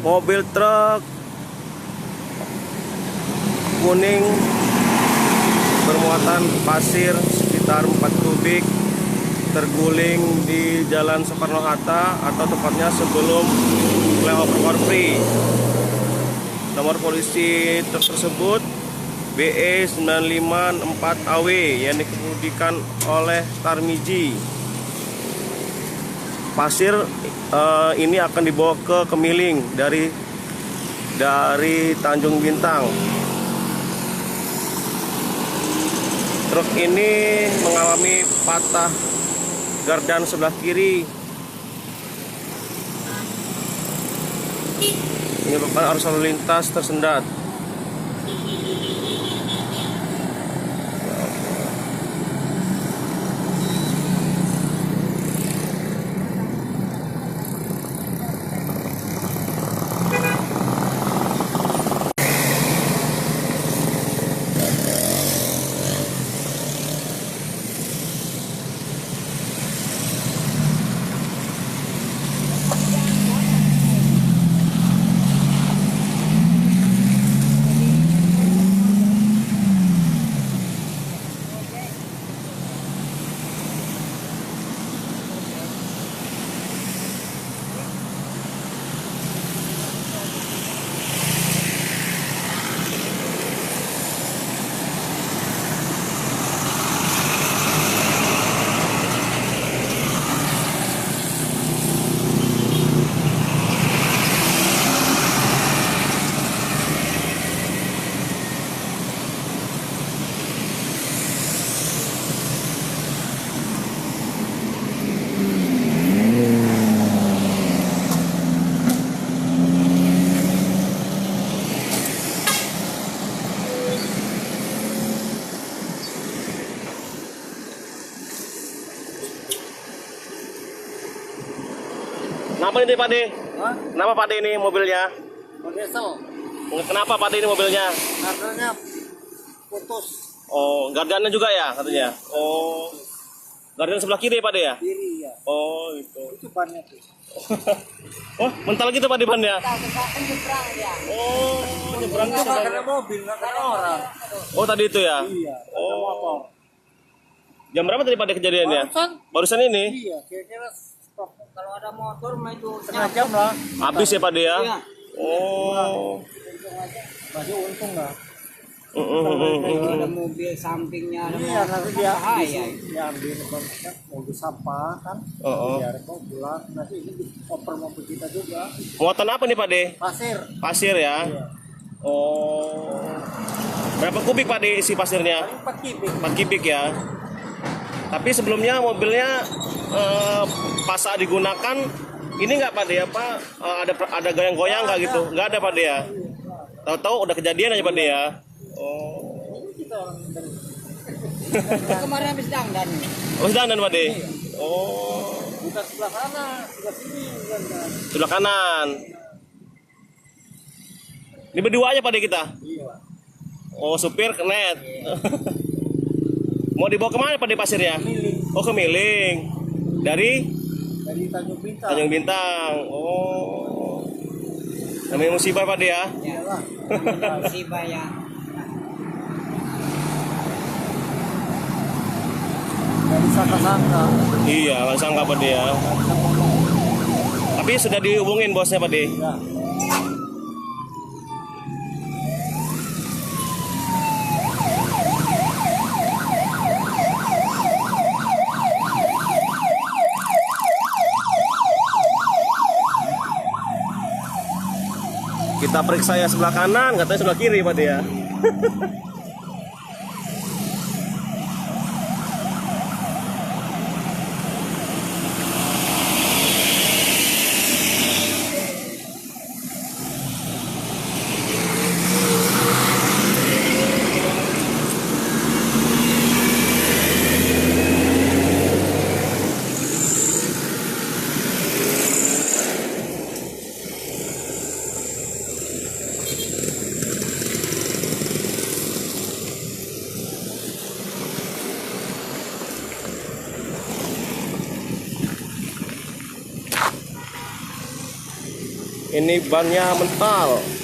mobil truk kuning bermuatan pasir sekitar 4 kubik terguling di Jalan Soekarno-Hatta atau tepatnya sebelum flyover Korpri. Nomor polisi truk tersebut BE 954AW yang dikemudikan oleh Tarmiji. Pasir ini akan dibawa ke Kemiling dari Tanjung Bintang. Truk ini mengalami patah gardan sebelah kiri. Menyebabkan arus lalu lintas tersendat. Kenapa ini Pak De? Hah? Kenapa Pak De ini mobilnya? Diesel. Kenapa Pak De ini mobilnya? Gardannya putus. Oh, gardannya juga ya katanya? Oh, gardan sebelah kiri Pak De ya? Kiri ya. Oh, itu. Itu bannya tuh. Oh, mental gitu Pak De bannya? Nyebrang ya. Oh, nyebrang Itu nggak kena mobil, nggak kena orang. Oh, tadi itu ya? Iya. Ada Oh. motor. Jam berapa tadi Pak De kejadiannya? Barusan ini? Iya. Kira-kira stop. Kalau ada motor maju setengah jam lah. Habis ya Pak De ya? Iya. Oh. Masih untung lah. Kalau ada mobil sampingnya ada Iya, nanti dia bahaya. diambil mobil sampah kan. Oh. Biar mau pulang. Nanti ini dioper mobil kita juga. Muatan apa nih Pak De? Pasir. Pasir ya? Iya. Oh. Berapa kubik Pak De isi pasirnya? Paling 4 kubik. 4 kubik ya. Tapi sebelumnya mobilnya pas saat digunakan ini nggak Pak De apa ada goyang-goyang nggak gitu? Nggak ada Pak De ya? Tahu-tahu udah kejadian aja Pak De ya? Oh. Kita orang dari Kemarin habis dangdan. Oh sedang dan Pak De? Oh. bukan sebelah sana, sebelah sini bukan. Sebelah kanan. Ini berdua aja Pak De kita? Iya. Oh supir kenet. Mau dibawa kemana Pak De pasirnya? Miling Oh ke Miling. Dari dari Tanjung Bintang. Tanjung Bintang. Oh. Namanya musibah Pak De ya? Iyalah. Musibah ya. Dari sangka-sangka. Iya, nggak sangka Pak De ya. Tapi sudah dihubungin bosnya Pak De. Ya. Kita periksa ya sebelah kanan, katanya sebelah kiri Pak De ya. Ini bannya mental.